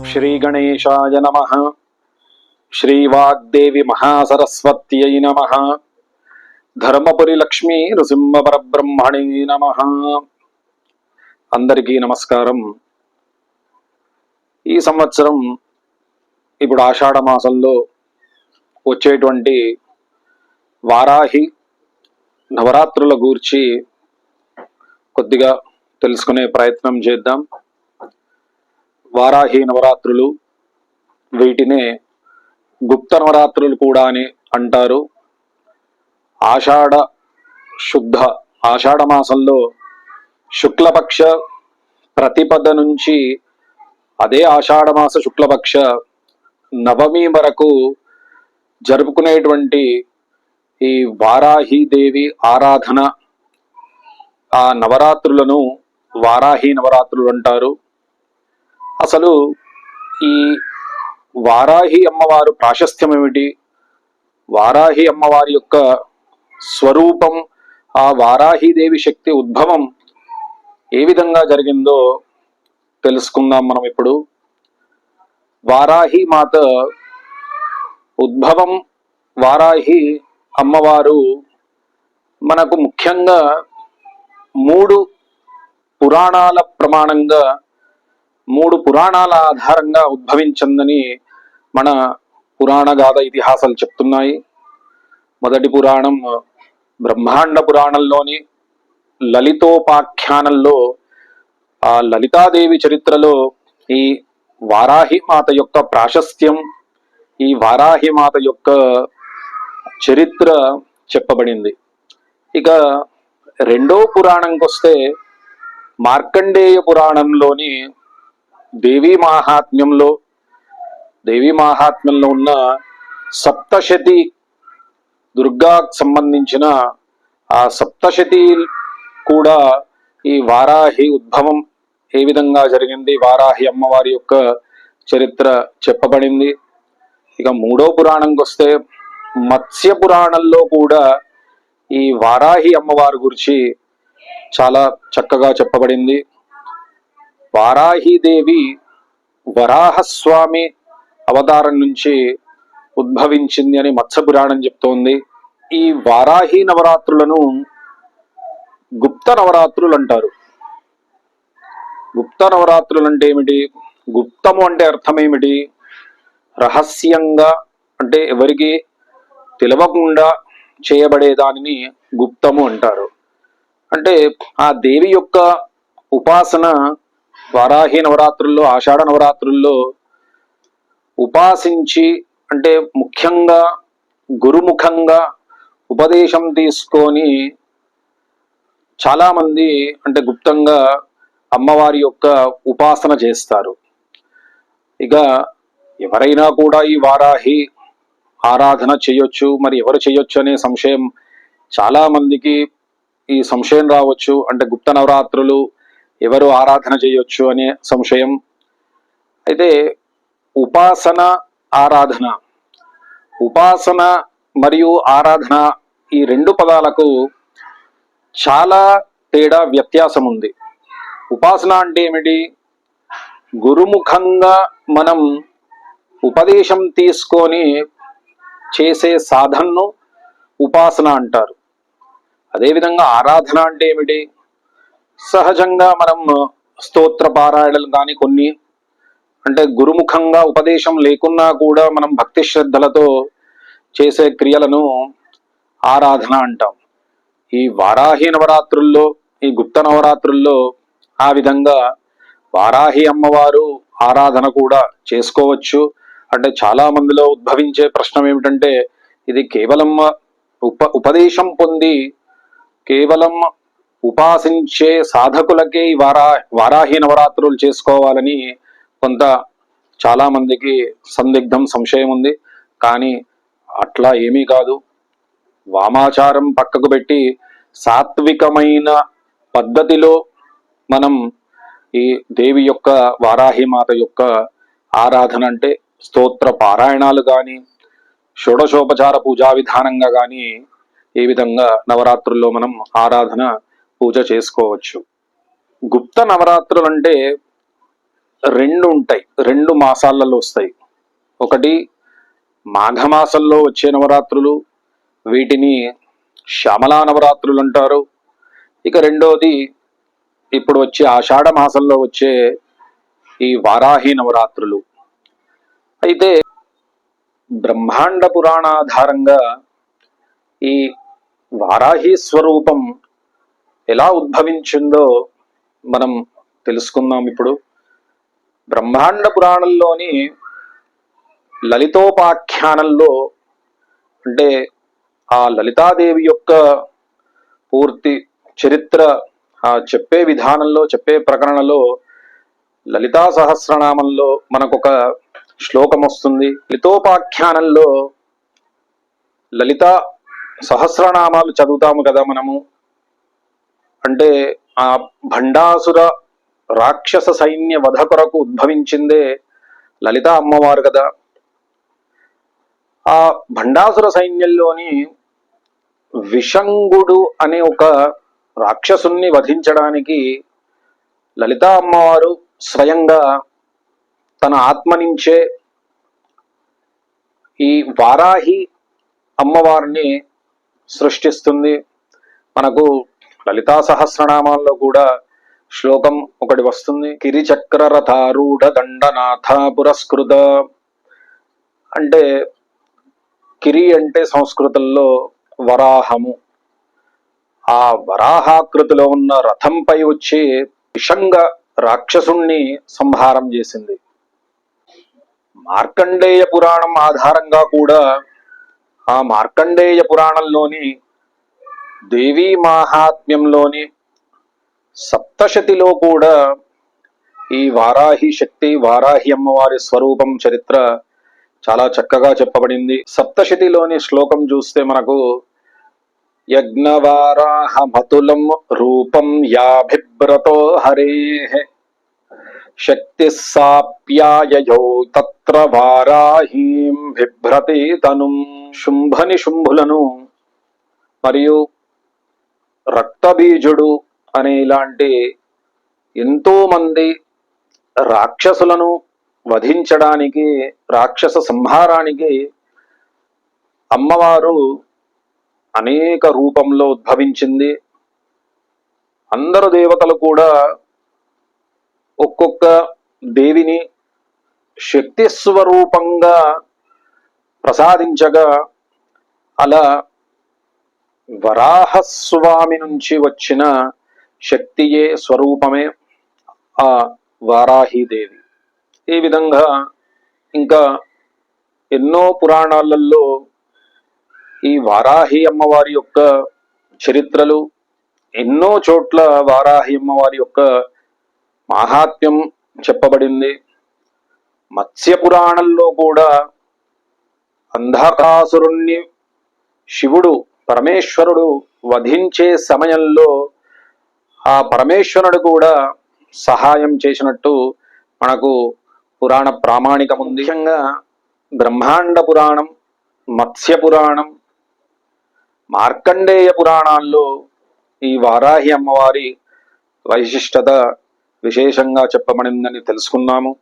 श्री गणेशाय नमः। श्री वाग्देवी महासरस्वत्यै नमः। धर्मपुरी लक्ष्मी नृसिंह परब्रह्मणे नमः। అందరికీ నమస్కారం। ఈ సంవత్సరం ఇప్పుడు ఆషాఢ మాసంలో వచ్చేటువంటి వారాహి నవరాత్రుల గూర్చి కొద్దిగా తెలుసుకునే ప్రయత్నం చేద్దాం। వారాహి నవరాత్రులు, వీటినే గుప్త నవరాత్రులు కూడా అని అంటారు। ఆషాఢ మాసంలో శుక్లపక్ష ప్రతిపద నుంచి అదే ఆషాఢమాస శుక్లపక్ష నవమి వరకు జరుపుకునేటువంటి ఈ వారాహి దేవి ఆరాధన, ఆ నవరాత్రులను వారాహి నవరాత్రులు అంటారు। అసలు ఈ వారాహి అమ్మవారు ప్రాశస్త్యం ఏమిటి, వారాహి అమ్మవారి యొక్క స్వరూపం, ఆ వారాహి దేవి శక్తి ఉద్భవం ఏ విధంగా జరిగిందో తెలుసుకుందాం మనం ఇప్పుడు। వారాహి మాత ఉద్భవం, వారాహి అమ్మవారు మనకు ముఖ్యంగా 3 పురాణాల ప్రమాణంగా, 3 పురాణాల ఆధారంగా ఉద్భవించిందని మన పురాణ గాథ ఇతిహాసాలు చెప్తున్నాయి। మొదటి పురాణం బ్రహ్మాండ పురాణంలోని లలితోపాఖ్యానంలో, ఆ లలితాదేవి చరిత్రలో ఈ వారాహి మాత యొక్క ప్రాశస్త్యం, ఈ వారాహి మాత యొక్క చరిత్ర చెప్పబడింది। ఇక రెండో పురాణంకి వస్తే మార్కండేయ పురాణంలోని దేవీ మహాత్మ్యంలో ఉన్న సప్తశతి, దుర్గాకు సంబంధించిన ఆ సప్తశతి కూడా ఈ వారాహి ఉద్భవం ఏ విధంగా జరిగింది, వారాహి అమ్మవారి యొక్క చరిత్ర చెప్పబడింది। ఇక మూడో పురాణంకి వస్తే మత్స్య పురాణంలో కూడా ఈ వారాహి అమ్మవారి గురించి చాలా చక్కగా చెప్పబడింది। వారాహిదేవి వరాహస్వామి అవతారం నుంచి ఉద్భవించింది అని మత్స్య పురాణం చెప్తోంది। ఈ వారాహి నవరాత్రులను గుప్త నవరాత్రులు అంటారు। గుప్త నవరాత్రులు అంటే ఏమిటి, గుప్తము అంటే అర్థం ఏమిటి, రహస్యంగా అంటే ఎవరికి తెలవకుండా చేయబడే దానిని గుప్తము అంటారు। అంటే ఆ దేవి యొక్క ఉపాసన వారాహి నవరాత్రుల్లో, ఆషాఢ నవరాత్రుల్లో ఉపాసించి, అంటే ముఖ్యంగా గురుముఖంగా ఉపదేశం తీసుకొని చాలామంది అంటే గుప్తంగా అమ్మవారి యొక్క ఉపాసన చేస్తారు। ఇక ఎవరైనా కూడా ఈ వారాహి ఆరాధన చేయొచ్చు, మరి ఎవరు చేయొచ్చు అనే సంశయం చాలా మందికి ఈ సంశయం రావచ్చు। అంటే గుప్త నవరాత్రులు ఎవరు ఆరాధన చేయొచ్చు అనే సంశయం। అయితే ఉపాసన, ఆరాధన, ఉపాసన మరియు ఆరాధన ఈ 2 పదాలకు చాలా తేడా, వ్యత్యాసం ఉంది। ఉపాసన అంటే ఏమిటి, గురుముఖంగా మనం ఉపదేశం తీసుకొని చేసే సాధనను ఉపాసన అంటారు। అదేవిధంగా ఆరాధన అంటే ఏమిటి, సహజంగా మనం స్తోత్ర పారాయణలు కానీ కొన్ని అంటే గురుముఖంగా ఉపదేశం లేకున్నా కూడా మనం భక్తి శ్రద్ధలతో చేసే క్రియలను ఆరాధన అంటాం। ఈ వారాహి నవరాత్రుల్లో, ఈ గుప్త నవరాత్రుల్లో ఆ విధంగా వారాహి అమ్మవారు ఆరాధన కూడా చేసుకోవచ్చు। అంటే చాలా మందిలో ఉద్భవించే ప్రశ్న ఏమిటంటే, ఇది కేవలం ఉపదేశం పొంది కేవలం ఉపాసించే సాధకులకే ఈ వారాహి నవరాత్రులు చేసుకోవాలని కొంత చాలా మందికి సందిగ్ధం, సంశయం ఉంది। కానీ అట్లా ఏమీ కాదు। వామాచారం పక్కకు పెట్టి సాత్వికమైన పద్ధతిలో మనం ఈ దేవి యొక్క, వారాహి మాత యొక్క ఆరాధన అంటే స్తోత్ర పారాయణాలు కానీ, షోడశోపచార పూజా విధానంగా కానీ ఈ విధంగా నవరాత్రుల్లో మనం ఆరాధన పూజ చేసుకోవచ్చు. గుప్త నవరాత్రులు అంటే రెండు ఉంటాయి, 2 మాసాలలో వస్తాయి. ఒకటి మాఘమాసంలో వచ్చే నవరాత్రులు, వీటిని శ్యామలా నవరాత్రులు అంటారు. ఇక రెండోది ఇప్పుడు వచ్చే ఆషాఢ మాసంలో వచ్చే ఈ వారాహి నవరాత్రులు. అయితే బ్రహ్మాండ పురాణాధారంగా ఈ వారాహి స్వరూపం ఎలా ఉద్భవించిందో మనం తెలుసుకుందాం. ఇప్పుడు బ్రహ్మాండ పురాణంలోని లలితోపాఖ్యానంలో, అంటే ఆ లలితాదేవి యొక్క పూర్తి చరిత్ర చెప్పే విధానంలో, చెప్పే ప్రకరణలో లలితా సహస్రనామంలో మనకొక శ్లోకం వస్తుంది. లలితోపాఖ్యానంలో లలితా సహస్రనామాలు చదువుతాము కదా మనము. అంటే ఆ భండాసుర రాక్షస సైన్య వధ కొరకు ఉద్భవించిందే లలిత అమ్మవారు కదా. ఆ భండాసుర సైన్యంలోని విషంగుడు అనే ఒక రాక్షసుని వధించడానికి లలితా అమ్మవారు స్వయంగా తన ఆత్మ నుంచే ఈ వారాహి అమ్మవారిని సృష్టిస్తుంది. మనకు లలితా సహస్రనామాల్లో కూడా శ్లోకం ఒకటి వస్తుంది, కిరిచక్రరథారూఢ దండనాథ పురస్కృత. అంటే కిరి అంటే సంస్కృతంలో వరాహము. ఆ వరాహాకృతిలో ఉన్న రథంపై వచ్చి విషంగ రాక్షసుణ్ణి సంహారం చేసింది. మార్కండేయ పురాణం ఆధారంగా కూడా ఆ మార్కండేయ పురాణంలోని దేవీ మాహాత్మ్యంలోని సప్తశతిలో కూడా ఈ వారాహి శక్తి, వారాహి అమ్మవారి స్వరూపం చరిత్ర చాలా చక్కగా చెప్పబడింది. సప్తశతిలోని శ్లోకం చూస్తే మనకు యజ్ఞవారాహమతులం రూపం యాభిభ్రతో హరేః శక్తి సాప్యాయయో తత్ర వారాహీం బిభ్రతి తనుం. శుంభులను మరియు రక్తబీజుడు అనే ఇలాంటి ఎంతో మంది రాక్షసులను వధించడానికి, రాక్షస సంహారానికి అమ్మవారు అనేక రూపంలో ఉద్భవించింది. అందరు దేవతలు కూడా ఒక్కొక్క దేవిని శక్తి స్వరూపంగా ప్రసాదించగా, అలా వరాహస్వామి నుంచి వచ్చిన శక్తియే, స్వరూపమే ఆ వారాహీదేవి. ఈ విధంగా ఇంకా ఎన్నో పురాణాలలో ఈ వారాహి అమ్మవారి యొక్క చరిత్రలు, ఎన్నో చోట్ల వారాహి అమ్మవారి యొక్క మాహాత్మ్యం చెప్పబడింది. మత్స్య పురాణంలో కూడా అంధకాసురుణ్ణి శివుడు, పరమేశ్వరుడు వధించే సమయంలో ఆ పరమేశ్వరుడు కూడా సహాయం చేసినట్టు మనకు పురాణ ప్రామాణికం ఉంది. ముఖ్యంగా బ్రహ్మాండ పురాణం, మత్స్య పురాణం, మార్కండేయ పురాణాల్లో ఈ వారాహి అమ్మవారి వైశిష్టత విశేషంగా చెప్పబడిందని తెలుసుకున్నాము.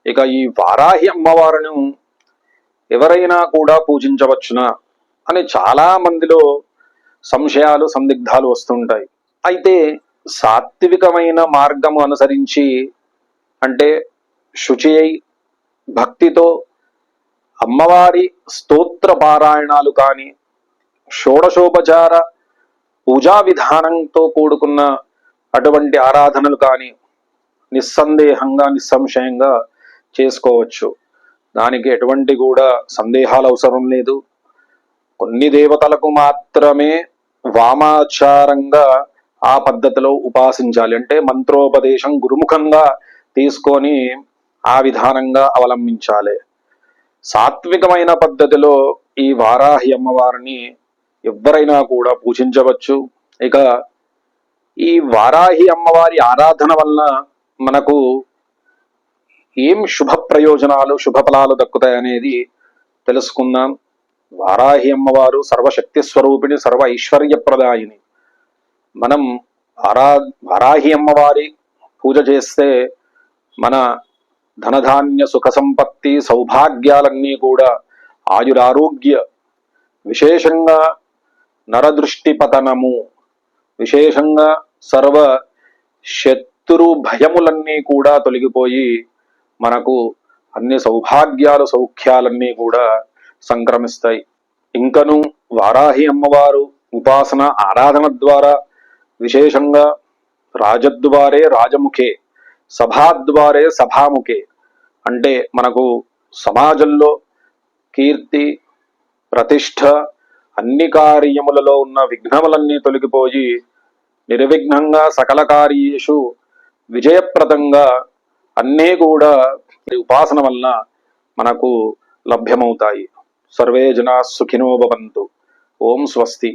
ఇక ఈ వారాహి అమ్మవారిని ఎవరైనా కూడా పూజించవచ్చునా అని చాలా మందిలో సంశయాలు, సందిగ్ధాలు వస్తుంటాయి. అయితే సాత్వికమైన మార్గము అనుసరించి, అంటే శుచి అయి భక్తితో అమ్మవారి స్తోత్ర పారాయణాలు కానీ, షోడశోపచార పూజా విధానంతో కూడుకున్న అటువంటి ఆరాధనలు కానీ నిస్సందేహంగా, నిస్సంశయంగా చేసుకోవచ్చు. దానికి ఎటువంటి కూడా సందేహాలు అవసరం లేదు. కొన్ని దేవతలకు మాత్రమే వామాచారంగా ఆ పద్ధతిలో ఉపాసించాలి, అంటే మంత్రోపదేశం గురుముఖంగా తీసుకొని ఆ విధానంగా అవలంబించాలి. సాత్వికమైన పద్ధతిలో ఈ వారాహి అమ్మవారిని ఎవరైనా కూడా పూజించవచ్చు. ఇక ఈ వారాహి అమ్మవారి ఆరాధన వలన మనకు ఏం శుభ ప్రయోజనాలు, శుభ ఫలాలు దక్కుతాయనేది తెలుసుకుందాం. వారాహి అమ్మవారు సర్వశక్తి స్వరూపిణి, సర్వ ఐశ్వర్య ప్రదాయిని. మనం వారాహి అమ్మవారి పూజ చేస్తే మన ధనధాన్య సుఖ సంపత్తి సౌభాగ్యాలన్నీ కూడా ఆయురారోగ్య, విశేషంగా నరదృష్టి పతనము, విశేషంగా సర్వ శత్రు భయములన్నీ కూడా తొలగిపోయి మనకు అన్ని సౌభాగ్యాలు సౌఖ్యాలన్నీ కూడా సంక్రమిస్తాయి. ఇంకను వారాహి అమ్మవారు ఉపాసన ఆరాధన ద్వారా విశేషంగా రాజద్వారే రాజముఖే, సభాద్వారే సభాముఖే, అంటే మనకు సమాజంలో కీర్తి ప్రతిష్ట అన్ని కార్యములలో ఉన్న విఘ్నములన్నీ తొలగిపోయి నిర్విఘ్నంగా సకల కార్యేషు విజయప్రదంగా అన్నీ కూడా ఉపాసన వలన మనకు లభ్యమవుతాయి. సర్వే జనా సుఖినో భవంతు. ఓం స్వస్తి.